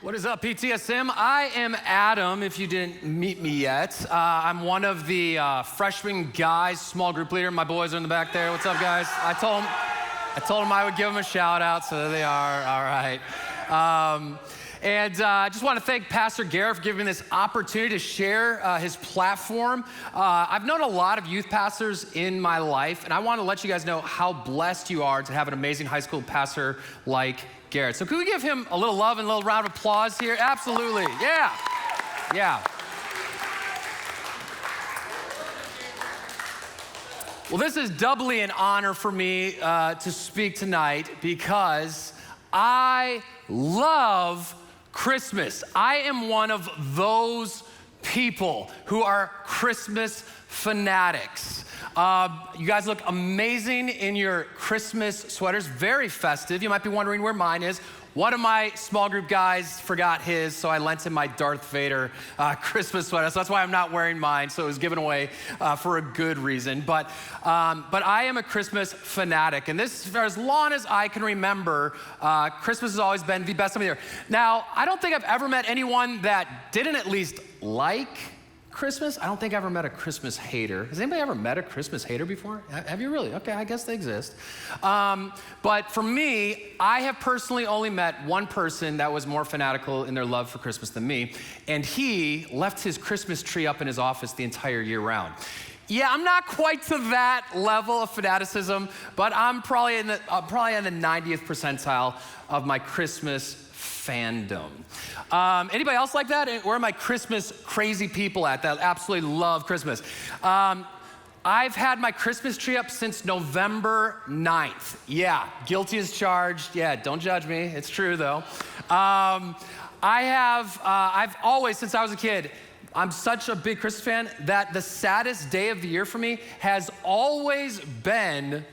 What is up, PTSM? I am Adam, if you didn't meet me yet. I'm one of the freshman guys, small group leader. My boys are in the back there. What's up, guys? I told them I would give them a shout out, so there they are. All right. I just want to thank Pastor Garrett for giving me this opportunity to share his platform. I've known a lot of youth pastors in my life, and I want to let you guys know how blessed you are to have an amazing high school pastor like Garrett. So can we give him a little love and a little round of applause here? Absolutely, yeah. Well, this is doubly an honor for me to speak tonight because I love Christmas. I am one of those people who are Christmas fanatics. You guys look amazing in your Christmas sweaters, very festive. You might be wondering where mine is. One of my small group guys forgot his, so I lent him my Darth Vader Christmas sweater. So that's why I'm not wearing mine. So it was given away for a good reason. But I am a Christmas fanatic, and this, for as long as I can remember, Christmas has always been the best time of the year. Now, I don't think I've ever met anyone that didn't at least like Christmas. I don't think I ever met a Christmas hater. Has anybody ever met a Christmas hater before? Have you really? Okay, I guess they exist. But for me, I have personally only met one person that was more fanatical in their love for Christmas than me, and he left his Christmas tree up in his office the entire year round. Yeah, I'm not quite to that level of fanaticism, but I'm probably in the 90th percentile of my Christmas fandom. Anybody else like that? Where are my Christmas crazy people at that absolutely love Christmas? I've had my Christmas tree up since November 9th. Yeah, guilty as charged. Yeah, don't judge me. It's true though. I've always, since I was a kid, I'm such a big Christmas fan that the saddest day of the year for me has always been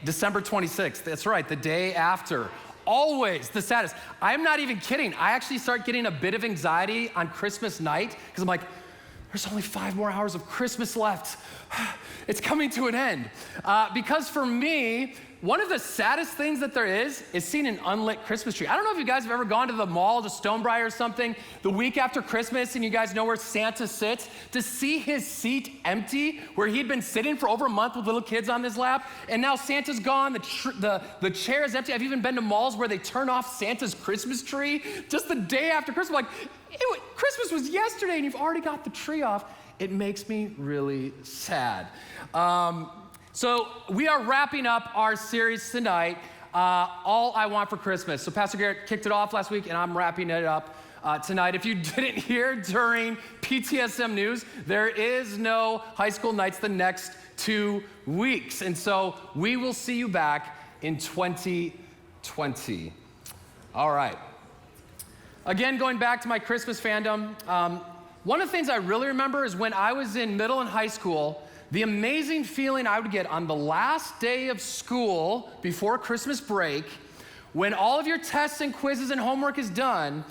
December 26th. That's right, the day after. Always the saddest. I'm not even kidding. I actually start getting a bit of anxiety on Christmas night because I'm like, there's only 5 more hours of Christmas left. It's coming to an end. Because for me, one of the saddest things that there is seeing an unlit Christmas tree. I don't know if you guys have ever gone to the mall, to Stonebriar or something, the week after Christmas, and you guys know where Santa sits, to see his seat empty, where he'd been sitting for over a month with little kids on his lap, and now Santa's gone, the chair is empty. I've even been to malls where they turn off Santa's Christmas tree just the day after Christmas. Like, Christmas was yesterday, and you've already got the tree off. It makes me really sad. So we are wrapping up our series tonight, All I Want for Christmas. So Pastor Garrett kicked it off last week, and I'm wrapping it up tonight. If you didn't hear during PTSM News, there is no high school nights the next 2 weeks. And so we will see you back in 2020. All right. Again, going back to my Christmas fandom, one of the things I really remember is when I was in middle and high school, the amazing feeling I would get on the last day of school before Christmas break, when all of your tests and quizzes and homework is done,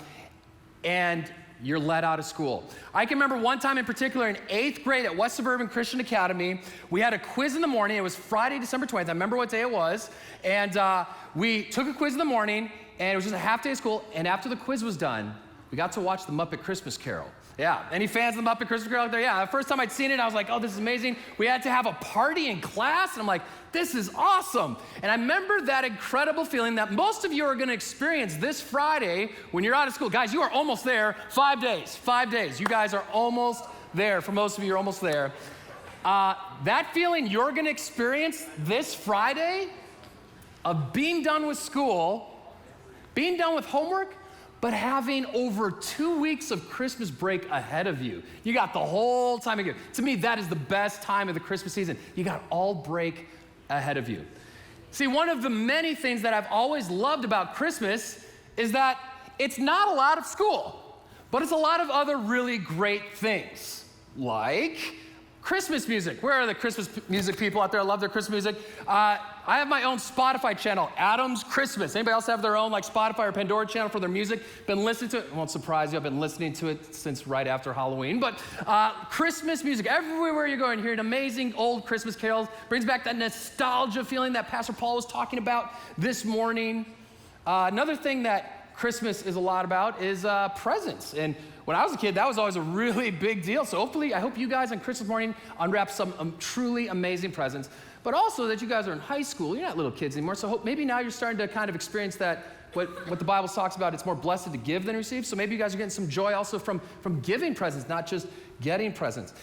and you're let out of school. I can remember one time in particular in 8th grade at West Suburban Christian Academy, we had a quiz in the morning. It was Friday, December 20th. I remember what day it was. And we took a quiz in the morning, and it was just a half day of school. And after the quiz was done, we got to watch the Muppet Christmas Carol. Yeah, any fans of the Muppet Christmas Carol out there? Yeah, the first time I'd seen it, I was like, oh, this is amazing. We had to have a party in class, and I'm like, this is awesome. And I remember that incredible feeling that most of you are gonna experience this Friday when you're out of school. Guys, you are almost there. 5 days, 5 days. You guys are almost there. For most of you, you're almost there. That feeling you're gonna experience this Friday of being done with school, being done with homework, but having over 2 weeks of Christmas break ahead of you. You got the whole time of year. To me, that is the best time of the Christmas season. You got all break ahead of you. See, one of the many things that I've always loved about Christmas is that it's not a lot of school, but it's a lot of other really great things, like Christmas music. Where are the Christmas music people out there? I love their Christmas music. I have my own Spotify channel, Adam's Christmas. Anybody else have their own like Spotify or Pandora channel for their music? Been listening to it. It won't surprise you. I've been listening to it since right after Halloween. But Christmas music, everywhere you go and hearing amazing old Christmas carols, brings back that nostalgia feeling that Pastor Paul was talking about this morning. Another thing that Christmas is a lot about is presents. And when I was a kid, that was always a really big deal. So I hope you guys on Christmas morning unwrap some truly amazing presents, but also that you guys are in high school. You're not little kids anymore. So maybe now you're starting to kind of experience that, what the Bible talks about, it's more blessed to give than receive. So maybe you guys are getting some joy also from giving presents, not just getting presents.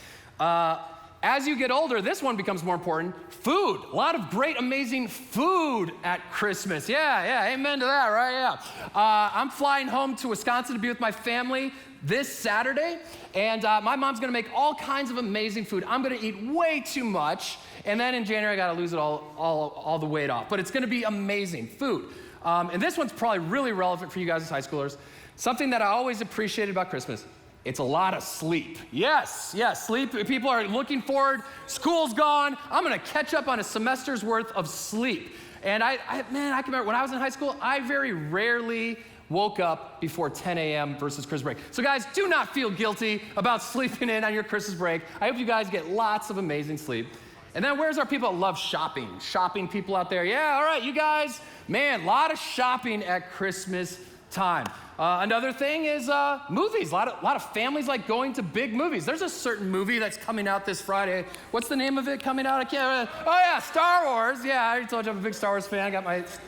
As you get older, this one becomes more important. Food. A lot of great, amazing food at Christmas. Yeah, amen to that, right? Yeah. I'm flying home to Wisconsin to be with my family this Saturday, and my mom's gonna make all kinds of amazing food. I'm gonna eat way too much, and then in January, I gotta lose it all the weight off. But it's gonna be amazing food. And this one's probably really relevant for you guys as high schoolers. Something that I always appreciated about Christmas. It's a lot of sleep. Yes, sleep. People are looking forward. School's gone. I'm gonna catch up on a semester's worth of sleep. And I can remember when I was in high school, I very rarely woke up before 10 a.m. versus Christmas break. So guys, do not feel guilty about sleeping in on your Christmas break. I hope you guys get lots of amazing sleep. And then where's our people that love shopping? Shopping people out there. Yeah, all right, you guys. Man, a lot of shopping at Christmas time. Another thing is movies. A lot of families like going to big movies. There's a certain movie that's coming out this Friday. What's the name of it coming out? I can't. Oh yeah, Star Wars. Yeah, I already told you I'm a big Star Wars fan. I got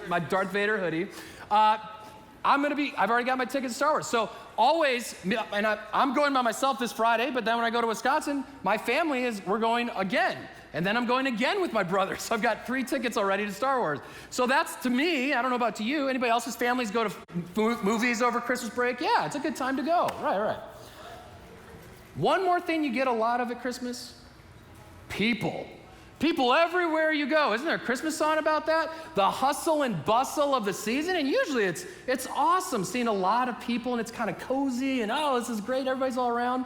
my Darth Vader hoodie. I've already got my ticket to Star Wars. So always, and I'm going by myself this Friday, but then when I go to Wisconsin, my family we're going again. And then I'm going again with my brother. So I've got 3 tickets already to Star Wars. So that's, to me, I don't know about to you, anybody else's families go to movies over Christmas break? Yeah, it's a good time to go. Right. One more thing you get a lot of at Christmas, people. People everywhere you go. Isn't there a Christmas song about that? The hustle and bustle of the season. And usually it's awesome seeing a lot of people, and it's kind of cozy, and this is great, everybody's all around.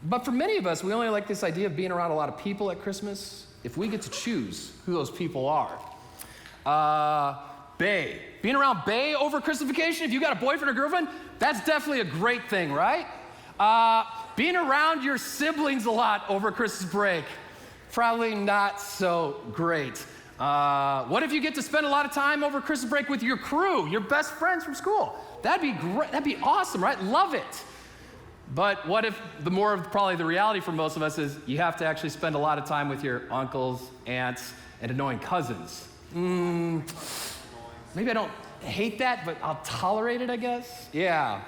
But for many of us, we only like this idea of being around a lot of people at Christmas if we get to choose who those people are. Bae. Being around bae over Christmas vacation, if you got a boyfriend or girlfriend, that's definitely a great thing, right? Being around your siblings a lot over Christmas break, probably not so great. What if you get to spend a lot of time over Christmas break with your crew, your best friends from school? That'd be great. That'd be awesome, right? Love it. But what if probably the reality for most of us is you have to actually spend a lot of time with your uncles, aunts, and annoying cousins? Maybe I don't hate that, but I'll tolerate it, I guess. Yeah.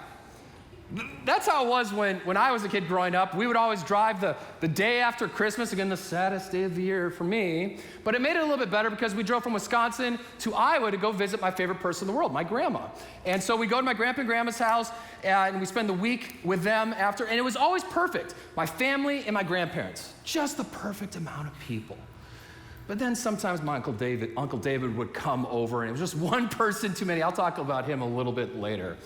That's how it was when I was a kid growing up. We would always drive the day after Christmas, again, the saddest day of the year for me. But it made it a little bit better because we drove from Wisconsin to Iowa to go visit my favorite person in the world, my grandma. And so we go to my grandpa and grandma's house, and we spend the week with them after. And it was always perfect. My family and my grandparents, just the perfect amount of people. But then sometimes my Uncle David would come over, and it was just one person too many. I'll talk about him a little bit later.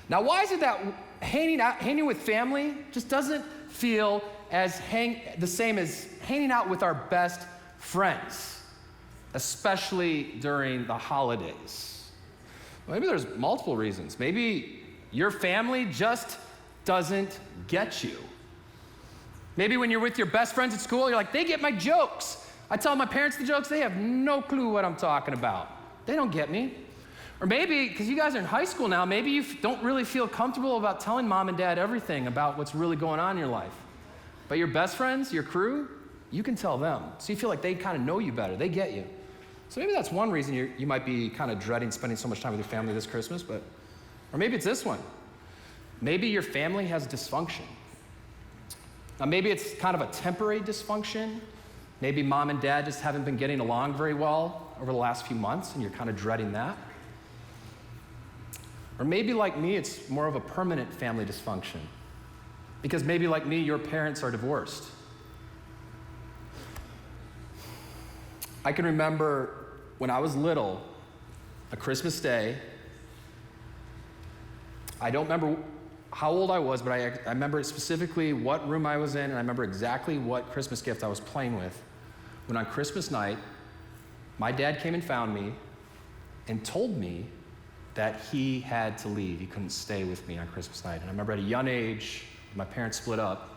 Now, why is it that hanging with family just doesn't feel the same as hanging out with our best friends, especially during the holidays? Maybe there's multiple reasons. Maybe your family just doesn't get you. Maybe when you're with your best friends at school, you're like, they get my jokes. I tell my parents the jokes, they have no clue what I'm talking about. They don't get me. Or maybe, because you guys are in high school now, maybe you don't really feel comfortable about telling mom and dad everything about what's really going on in your life. But your best friends, your crew, you can tell them. So you feel like they kind of know you better. They get you. So maybe that's one reason you might be kind of dreading spending so much time with your family this Christmas. Or maybe it's this one. Maybe your family has dysfunction. Now maybe it's kind of a temporary dysfunction. Maybe mom and dad just haven't been getting along very well over the last few months, and you're kind of dreading that. Or maybe like me, it's more of a permanent family dysfunction. Because maybe like me, your parents are divorced. I can remember when I was little, a Christmas day. I don't remember how old I was, but I remember specifically what room I was in, and I remember exactly what Christmas gift I was playing with. When on Christmas night, my dad came and found me and told me that he had to leave. He couldn't stay with me on Christmas night. And I remember at a young age, my parents split up,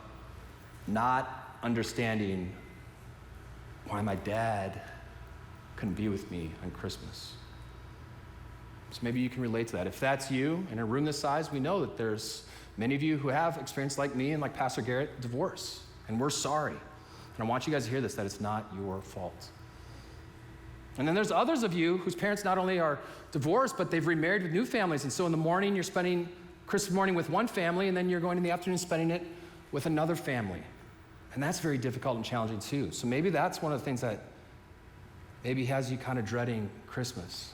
not understanding why my dad couldn't be with me on Christmas. So maybe you can relate to that. If that's you, in a room this size, we know that there's many of you who have experienced, like me and like Pastor Garrett, divorce. And we're sorry. And I want you guys to hear this, that it's not your fault. And then there's others of you whose parents not only are divorced, but they've remarried with new families. And so in the morning, you're spending Christmas morning with one family, and then you're going in the afternoon spending it with another family. And that's very difficult and challenging too. So maybe that's one of the things that maybe has you kind of dreading Christmas.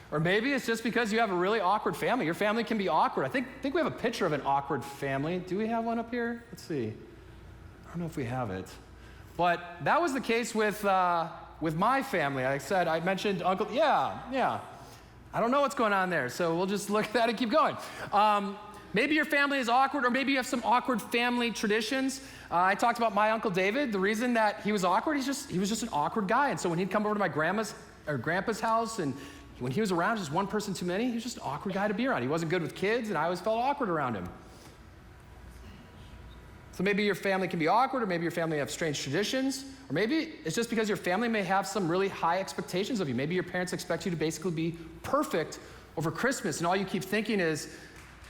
Or maybe it's just because you have a really awkward family. Your family can be awkward. I think we have a picture of an awkward family. Do we have one up here? Let's see. I don't know if we have it. But that was the case with my family. Like I said, I mentioned Uncle, yeah. I don't know what's going on there, so we'll just look at that and keep going. Maybe your family is awkward, or maybe you have some awkward family traditions. I talked about my Uncle David. The reason that he was awkward, he was just an awkward guy. And so when he'd come over to my grandpa's house, and when he was around, just one person too many, he was just an awkward guy to be around. He wasn't good with kids, and I always felt awkward around him. So maybe your family can be awkward, or maybe your family have strange traditions, or maybe it's just because your family may have some really high expectations of you. Maybe your parents expect you to basically be perfect over Christmas, and all you keep thinking is,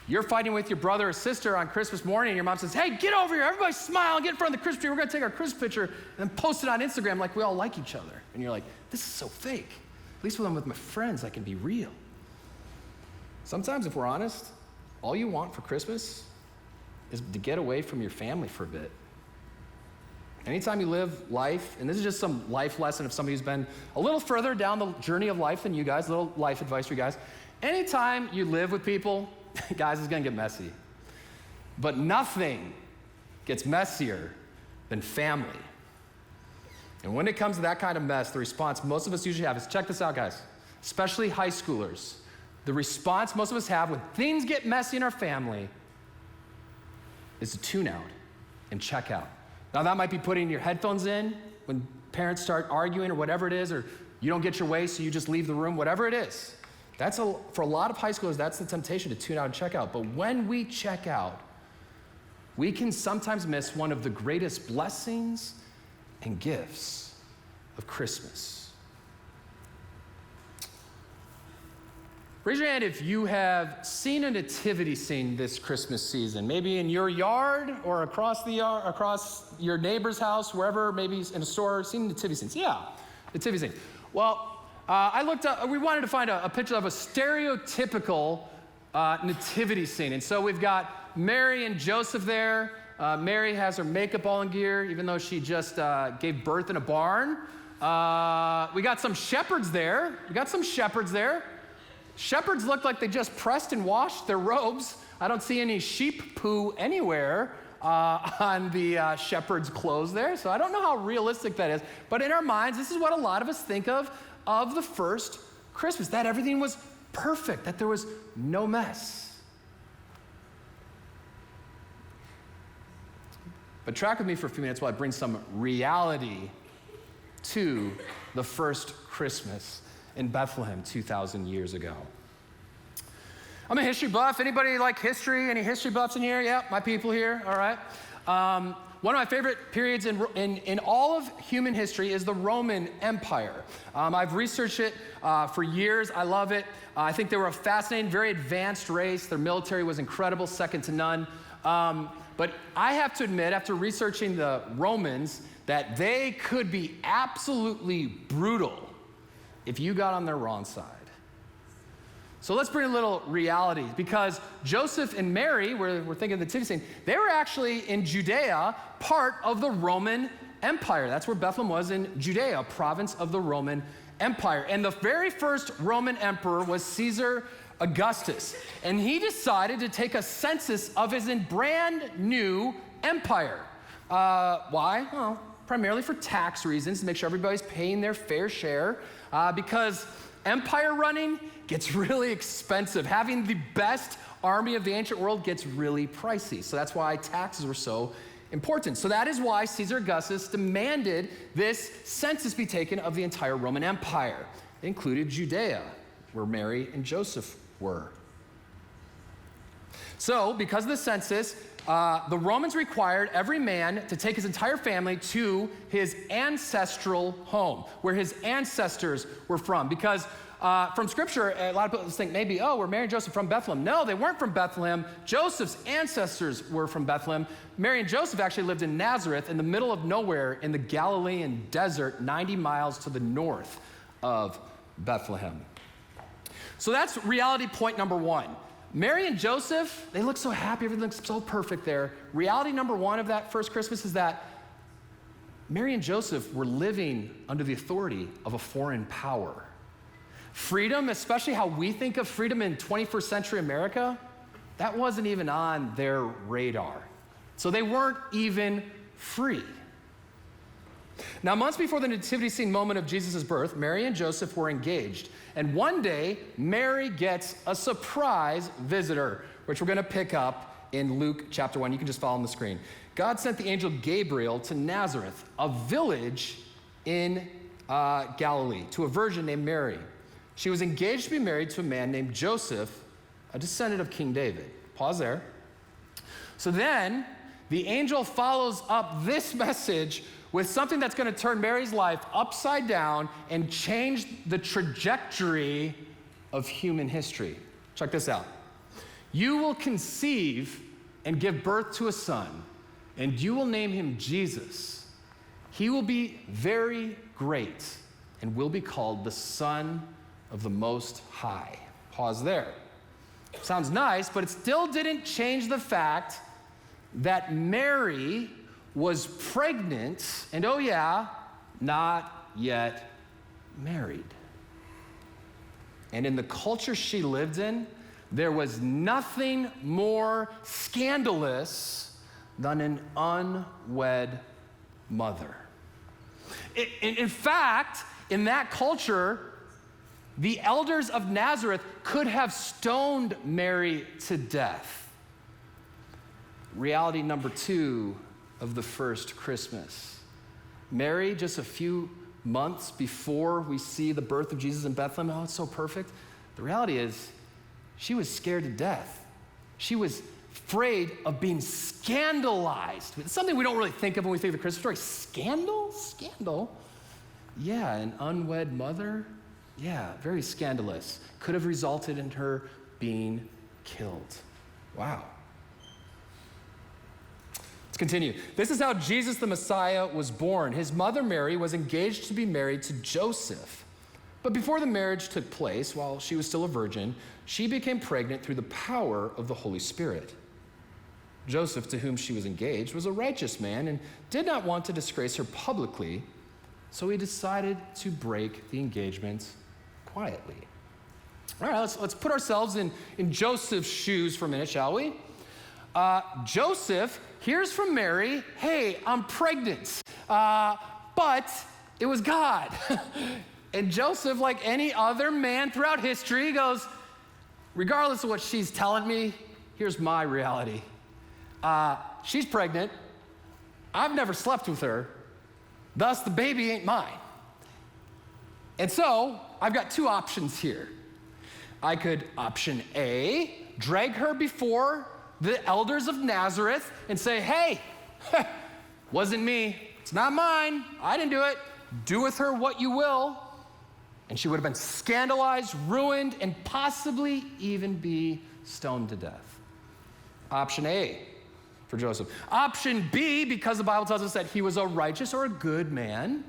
you're fighting with your brother or sister on Christmas morning, and your mom says, hey, get over here, everybody smile and get in front of the Christmas tree. We're gonna take our Christmas picture and then post it on Instagram like we all like each other. And you're like, this is so fake. At least when I'm with my friends, I can be real. Sometimes, if we're honest, all you want for Christmas is to get away from your family for a bit. Anytime you live life, and this is just some life lesson of somebody who's been a little further down the journey of life than you guys, a little life advice for you guys. Anytime you live with people, guys, it's gonna get messy. But nothing gets messier than family. And when it comes to that kind of mess, the response most of us usually have is, check this out, guys, especially high schoolers. The response most of us have when things get messy in our family is to tune out and check out. Now that might be putting your headphones in when parents start arguing or whatever it is, or you don't get your way so you just leave the room, whatever it is. For a lot of high schoolers, that's the temptation, to tune out and check out. But when we check out, we can sometimes miss one of the greatest blessings and gifts of Christmas. Raise your hand if you have seen a nativity scene this Christmas season, maybe in your yard or across the yard, across your neighbor's house, wherever, maybe in a store, seen nativity scenes. Yeah, nativity scene. Well, I looked up, we wanted to find a picture of a stereotypical nativity scene. And so we've got Mary and Joseph there. Mary has her makeup all in gear, even though she just gave birth in a barn. We got some shepherds there. Shepherds look like they just pressed and washed their robes. I don't see any sheep poo anywhere on the shepherd's clothes there. So I don't know how realistic that is. But in our minds, this is what a lot of us think of the first Christmas, that everything was perfect, that there was no mess. But track with me for a few minutes while I bring some reality to the first Christmas in Bethlehem 2,000 years ago. I'm a history buff. Anybody like history? Any history buffs in here? Yeah, my people here, all right. One of my favorite periods in all of human history is the Roman Empire. I've researched it for years. I love it. I think they were a fascinating, very advanced race. Their military was incredible, second to none. But I have to admit, after researching the Romans, that they could be absolutely brutal if you got on their wrong side. So let's bring a little reality, because Joseph and Mary, we're thinking of the nativity scene, they were actually in Judea, part of the Roman Empire. That's where Bethlehem was, in Judea, a province of the Roman Empire. And the very first Roman emperor was Caesar Augustus. And he decided to take a census of his brand new empire. Why? Well, primarily for tax reasons, to make sure everybody's paying their fair share, because empire running gets really expensive. Having the best army of the ancient world gets really pricey. So that's why taxes were so important. So that is why Caesar Augustus demanded this census be taken of the entire Roman Empire. It included Judea, where Mary and Joseph were. So because of the census, the Romans required every man to take his entire family to his ancestral home, where his ancestors were from. Because from Scripture, a lot of people think maybe, oh, were Mary and Joseph from Bethlehem? No, they weren't from Bethlehem. Joseph's ancestors were from Bethlehem. Mary and Joseph actually lived in Nazareth in the middle of nowhere in the Galilean desert, 90 miles to the north of Bethlehem. So that's reality point number one. Mary and Joseph, they look so happy, everything looks so perfect there. Reality number one of that first Christmas is that Mary and Joseph were living under the authority of a foreign power. Freedom, especially how we think of freedom in 21st century America, that wasn't even on their radar. So they weren't even free. Now, months before the nativity scene moment of Jesus' birth, Mary and Joseph were engaged. And one day, Mary gets a surprise visitor, which we're going to pick up in Luke chapter 1. You can just follow on the screen. God sent the angel Gabriel to Nazareth, a village in Galilee, to a virgin named Mary. She was engaged to be married to a man named Joseph, a descendant of King David. Pause there. So then, the angel follows up this message with something that's going to turn Mary's life upside down and change the trajectory of human history. Check this out. You will conceive and give birth to a son, and you will name him Jesus. He will be very great and will be called the Son of the Most High. Pause there. Sounds nice, but it still didn't change the fact that Mary was pregnant, and oh yeah, not yet married. And in the culture she lived in, there was nothing more scandalous than an unwed mother. In fact, in that culture, the elders of Nazareth could have stoned Mary to death. Reality number two of the first Christmas. Mary, just a few months before we see the birth of Jesus in Bethlehem, oh, it's so perfect. The reality is, she was scared to death. She was afraid of being scandalized. It's something we don't really think of when we think of the Christmas story. Scandal? Scandal? Yeah, an unwed mother? Yeah, very scandalous. Could have resulted in her being killed. Wow. Let's continue. This is how Jesus the Messiah was born. His mother Mary was engaged to be married to Joseph. But before the marriage took place, while she was still a virgin, she became pregnant through the power of the Holy Spirit. Joseph, to whom she was engaged, was a righteous man and did not want to disgrace her publicly, so he decided to break the engagement quietly. All right, let's put ourselves in Joseph's shoes for a minute, shall we? Joseph hears from Mary, hey, I'm pregnant, but it was God. And Joseph, like any other man throughout history, goes, regardless of what she's telling me, here's my reality. She's pregnant. I've never slept with her. Thus, the baby ain't mine. And so, I've got two options here. I could, option A, drag her before the elders of Nazareth and say, hey, wasn't me. It's not mine. I didn't do it. Do with her what you will. And she would have been scandalized, ruined, and possibly even be stoned to death. Option A for Joseph. Option B, because the Bible tells us that he was a righteous or a good man,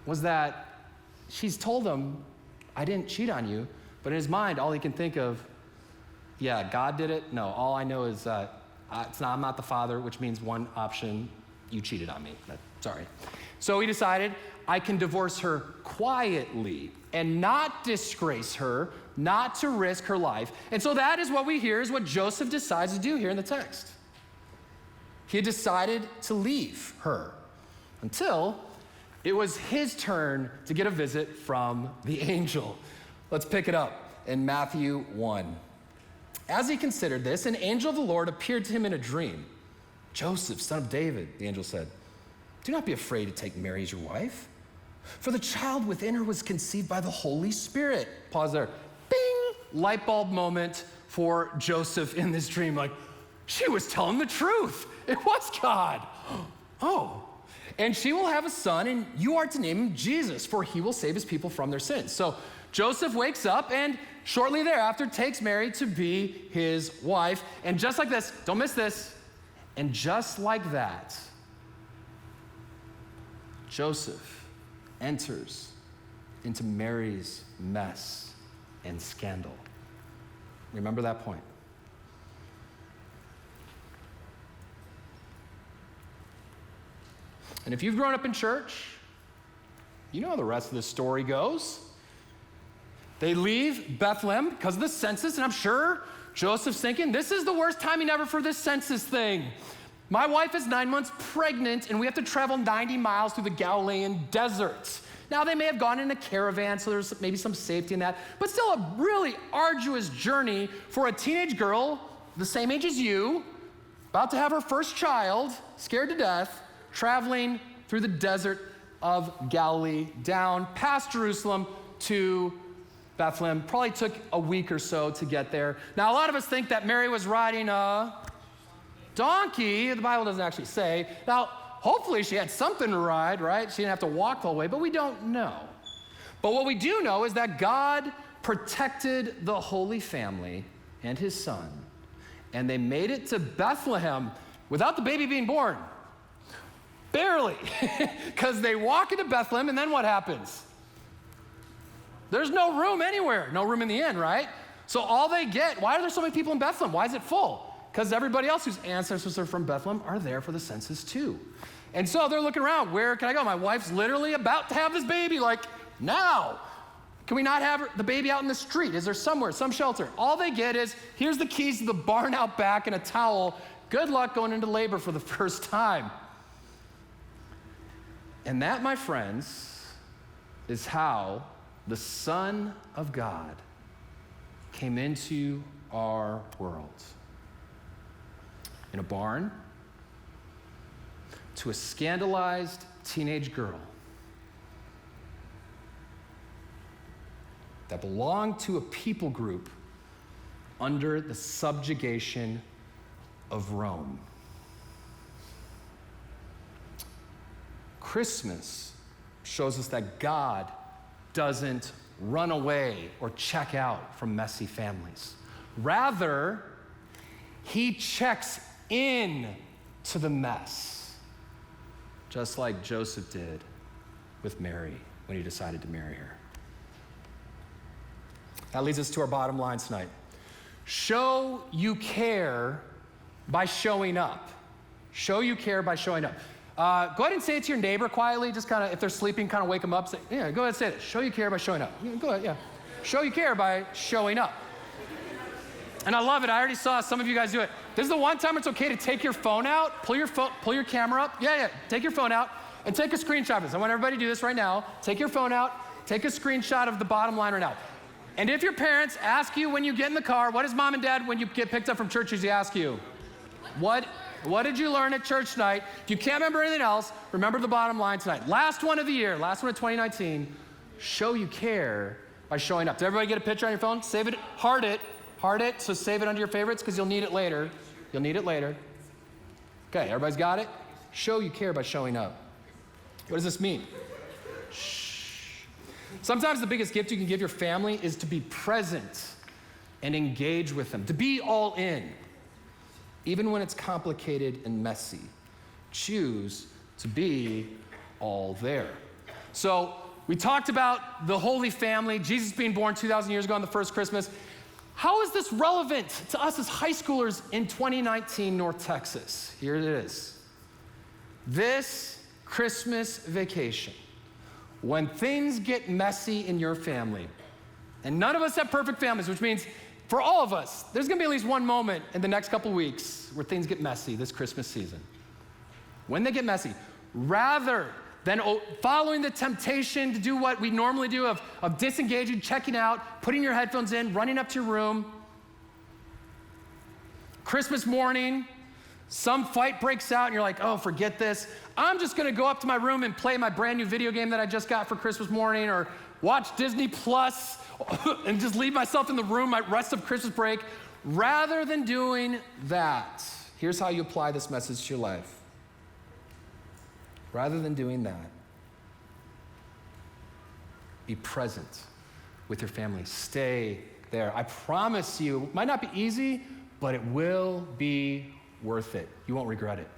was that she's told him, I didn't cheat on you, but in his mind, all he can think of, yeah, God did it. No, all I know is I'm not the father, which means one option, you cheated on me. Sorry. So he decided, I can divorce her quietly and not disgrace her, not to risk her life. And so that is what we hear is what Joseph decides to do here in the text. He decided to leave her until it was his turn to get a visit from the angel. Let's pick it up in Matthew 1. As he considered this, an angel of the Lord appeared to him in a dream. Joseph, son of David, the angel said, do not be afraid to take Mary as your wife, for the child within her was conceived by the Holy Spirit. Pause there. Bing! Light bulb moment for Joseph in this dream. Like, she was telling the truth. It was God. Oh. And she will have a son, and you are to name him Jesus, for he will save his people from their sins. So Joseph wakes up and shortly thereafter takes Mary to be his wife. And just like this, don't miss this, and just like that, Joseph enters into Mary's mess and scandal. Remember that point. And if you've grown up in church, you know how the rest of the story goes. They leave Bethlehem because of the census, and I'm sure Joseph's thinking, this is the worst timing ever for this census thing. My wife is 9 months pregnant, and we have to travel 90 miles through the Galilean desert. Now, they may have gone in a caravan, so there's maybe some safety in that, but still a really arduous journey for a teenage girl the same age as you, about to have her first child, scared to death, traveling through the desert of Galilee, down past Jerusalem to Bethlehem. Probably took a week or so to get there. Now, a lot of us think that Mary was riding a donkey. The Bible doesn't actually say. Now, hopefully she had something to ride, right? She didn't have to walk the whole way, but we don't know. But what we do know is that God protected the Holy Family and his son, and they made it to Bethlehem without the baby being born. Barely, because they walk into Bethlehem, and then what happens? There's no room anywhere, no room in the inn, right? So all they get, why are there so many people in Bethlehem? Why is it full? Because everybody else whose ancestors are from Bethlehem are there for the census too. And so they're looking around, where can I go? My wife's literally about to have this baby, like now. Can we not have the baby out in the street? Is there somewhere, some shelter? All they get is, here's the keys to the barn out back and a towel. Good luck going into labor for the first time. And that, my friends, is how the Son of God came into our world. In a barn, to a scandalized teenage girl that belonged to a people group under the subjugation of Rome. Christmas shows us that God doesn't run away or check out from messy families. Rather, he checks in to the mess, just like Joseph did with Mary when he decided to marry her. That leads us to our bottom line tonight. Show you care by showing up. Show you care by showing up. Go ahead and say it to your neighbor quietly, just kind of, if they're sleeping, kind of wake them up. Say, yeah, go ahead and say it. Show you care by showing up. Go ahead, yeah. Show you care by showing up. And I love it. I already saw some of you guys do it. This is the one time it's okay to take your phone out, pull your camera up. Yeah, take your phone out and take a screenshot of this. I want everybody to do this right now. Take your phone out, take a screenshot of the bottom line right now. And if your parents ask you when you get in the car, what does mom and dad, when you get picked up from church, usually ask you? What did you learn at church tonight? If you can't remember anything else, remember the bottom line tonight. Last one of the year, last one of 2019, show you care by showing up. Did everybody get a picture on your phone? Save it, heart it, so save it under your favorites because you'll need it later. Okay, everybody's got it? Show you care by showing up. What does this mean? Shh. Sometimes the biggest gift you can give your family is to be present and engage with them, to be all in. Even when it's complicated and messy, choose to be all there. So we talked about the Holy Family, Jesus being born 2,000 years ago on the first Christmas. How is this relevant to us as high schoolers in 2019 North Texas? Here it is. This Christmas vacation, when things get messy in your family, and none of us have perfect families, which means for all of us, there's gonna be at least one moment in the next couple weeks where things get messy this Christmas season. When they get messy, rather than following the temptation to do what we normally do of disengaging, checking out, putting your headphones in, running up to your room, Christmas morning, some fight breaks out and you're like, oh, forget this. I'm just gonna go up to my room and play my brand new video game that I just got for Christmas morning, or watch Disney Plus and just leave myself in the room my rest of Christmas break. rather than doing that, here's how you apply this message to your life. Rather than doing that, be present with your family. Stay there. I promise you, it might not be easy, but it will be worth it. You won't regret it.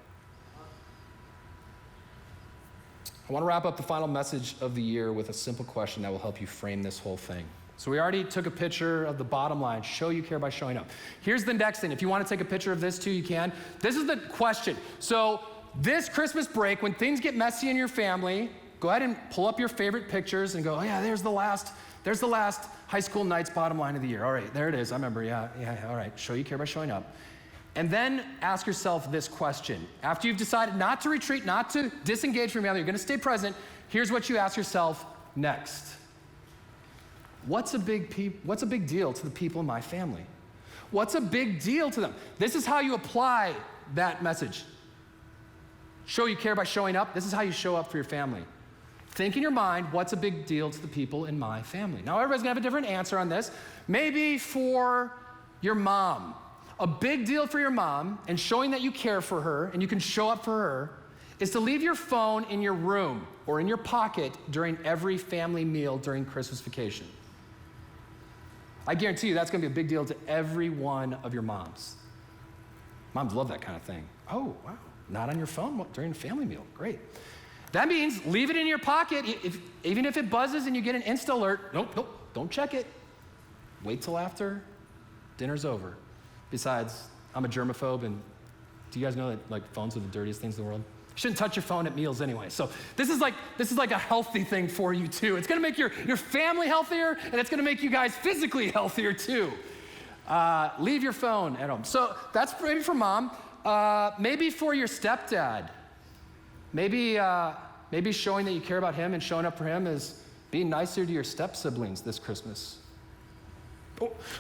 I want to wrap up the final message of the year with a simple question that will help you frame this whole thing. So we already took a picture of the bottom line, show you care by showing up. Here's the next thing. If you want to take a picture of this too, you can. This is the question. So this Christmas break, when things get messy in your family, go ahead and pull up your favorite pictures and go, oh yeah, there's the last high school nights bottom line of the year. All right, there it is. I remember, yeah, all right. Show you care by showing up. And then ask yourself this question. After you've decided not to retreat, not to disengage from your family, you're gonna stay present, here's what you ask yourself next. What's a big deal to the people in my family? What's a big deal to them? This is how you apply that message. Show you care by showing up. This is how you show up for your family. Think in your mind, what's a big deal to the people in my family? Now, everybody's gonna have a different answer on this. Maybe for your mom. A big deal for your mom, and showing that you care for her and you can show up for her, is to leave your phone in your room or in your pocket during every family meal during Christmas vacation. I guarantee you that's gonna be a big deal to every one of your moms. Moms love that kind of thing. Oh, wow, not on your phone during a family meal, great. That means leave it in your pocket. Even if it buzzes and you get an Insta alert, nope, don't check it. Wait till after dinner's over. Besides, I'm a germaphobe, and do you guys know that phones are the dirtiest things in the world? You shouldn't touch your phone at meals anyway. So this is like a healthy thing for you too. It's gonna make your family healthier, and it's gonna make you guys physically healthier too. Leave your phone at home. So that's maybe for mom. Maybe for your stepdad. Maybe showing that you care about him and showing up for him is being nicer to your step-siblings this Christmas.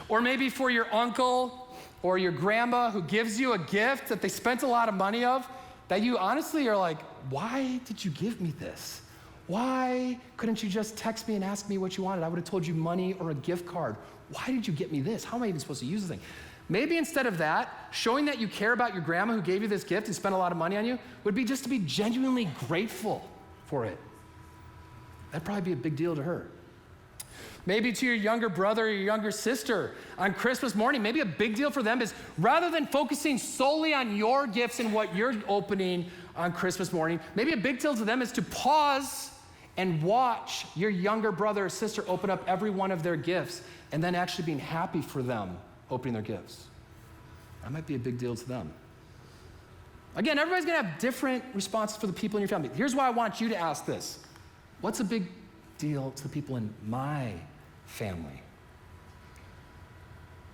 Or maybe for your uncle or your grandma who gives you a gift that they spent a lot of money of, that you honestly are like, why did you give me this? Why couldn't you just text me and ask me what you wanted? I would have told you money or a gift card. Why did you get me this? How am I even supposed to use this thing? Maybe instead of that, showing that you care about your grandma who gave you this gift and spent a lot of money on you would be just to be genuinely grateful for it. That'd probably be a big deal to her. Maybe to your younger brother or your younger sister on Christmas morning, maybe a big deal for them is rather than focusing solely on your gifts and what you're opening on Christmas morning, maybe a big deal to them is to pause and watch your younger brother or sister open up every one of their gifts and then actually being happy for them opening their gifts. That might be a big deal to them. Again, everybody's gonna have different responses for the people in your family. Here's why I want you to ask this. What's a big deal to the people in my family?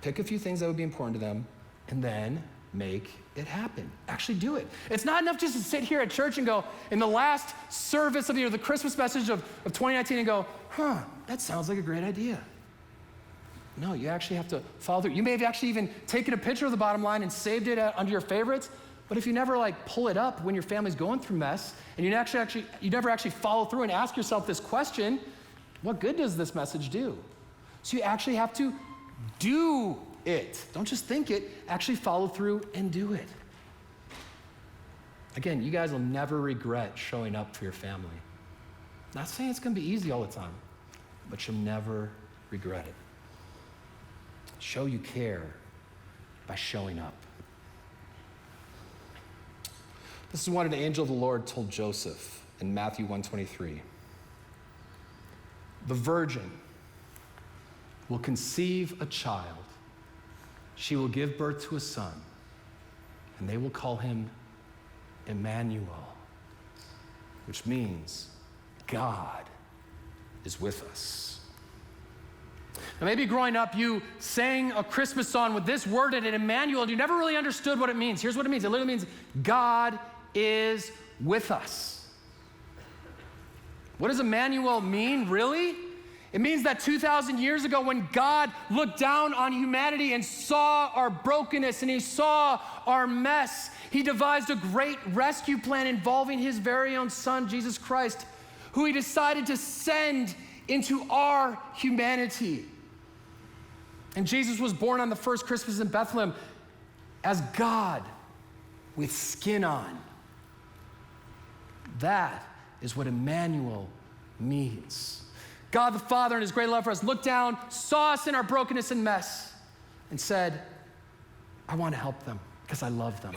Pick a few things that would be important to them and then make it happen. Actually do it. It's not enough just to sit here at church and go, in the last service of the Christmas message of 2019 and go, that sounds like a great idea. No, you actually have to follow through. You may have actually even taken a picture of the bottom line and saved it under your favorites, but if you never pull it up when your family's going through mess, and you never actually follow through and ask yourself this question, what good does this message do? So you actually have to do it. Don't just think it, actually follow through and do it. Again, you guys will never regret showing up for your family. Not saying it's gonna be easy all the time, but you'll never regret it. Show you care by showing up. This is what an angel of the Lord told Joseph in Matthew 1:23. The virgin will conceive a child. She will give birth to a son, and they will call him Emmanuel, which means God is with us. Now maybe growing up you sang a Christmas song with this word in it, Emmanuel, and you never really understood what it means. Here's what it means. It literally means God is with us. What does Emmanuel mean, really? It means that 2,000 years ago when God looked down on humanity and saw our brokenness and he saw our mess, he devised a great rescue plan involving his very own son, Jesus Christ, who he decided to send into our humanity. And Jesus was born on the first Christmas in Bethlehem as God with skin on. That is what Emmanuel means. God the Father, in his great love for us, looked down, saw us in our brokenness and mess, and said, I want to help them because I love them.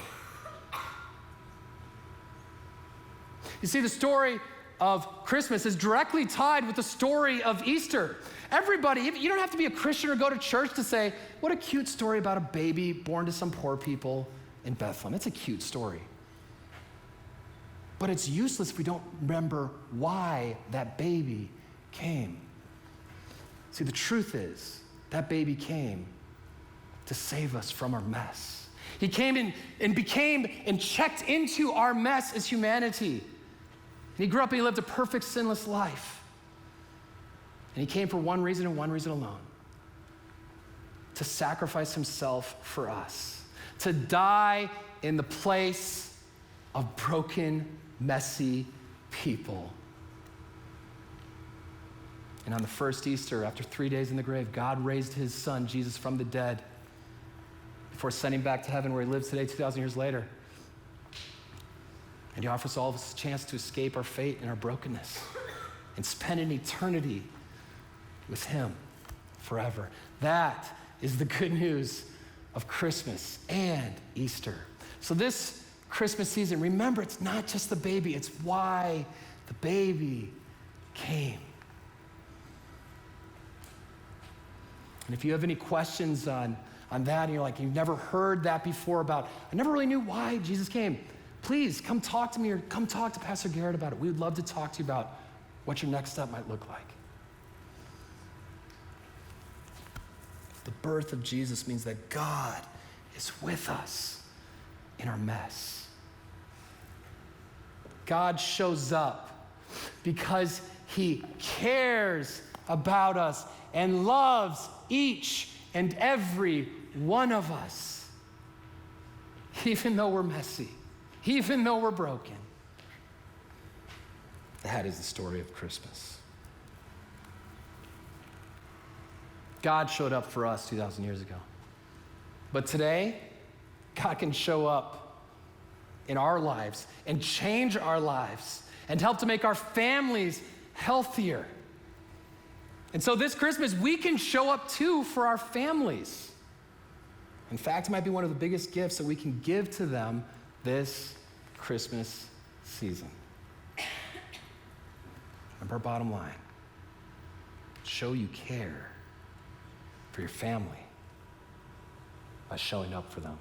You see, the story of Christmas is directly tied with the story of Easter. Everybody, you don't have to be a Christian or go to church to say, what a cute story about a baby born to some poor people in Bethlehem. It's a cute story. But it's useless if we don't remember why that baby came. See, the truth is, that baby came to save us from our mess. He came in and became and checked into our mess as humanity. And he grew up and he lived a perfect, sinless life. And he came for one reason and one reason alone: to sacrifice himself for us, to die in the place of broken, messy people. And on the first Easter, after 3 days in the grave, God raised his son, Jesus, from the dead before sending him back to heaven where he lives today 2,000 years later. And he offers all of us a chance to escape our fate and our brokenness and spend an eternity with him forever. That is the good news of Christmas and Easter. So this Christmas season, remember, it's not just the baby, it's why the baby came. And if you have any questions on that, and you're like, you've never heard that before about, I never really knew why Jesus came, please come talk to me or come talk to Pastor Garrett about it. We would love to talk to you about what your next step might look like. The birth of Jesus means that God is with us in our mess. God shows up because he cares about us and loves each and every one of us, even though we're messy, even though we're broken. That is the story of Christmas. God showed up for us 2,000 years ago. But today, God can show up in our lives and change our lives and help to make our families healthier. And so this Christmas, we can show up too for our families. In fact, it might be one of the biggest gifts that we can give to them this Christmas season. Remember our bottom line: show you care for your family by showing up for them.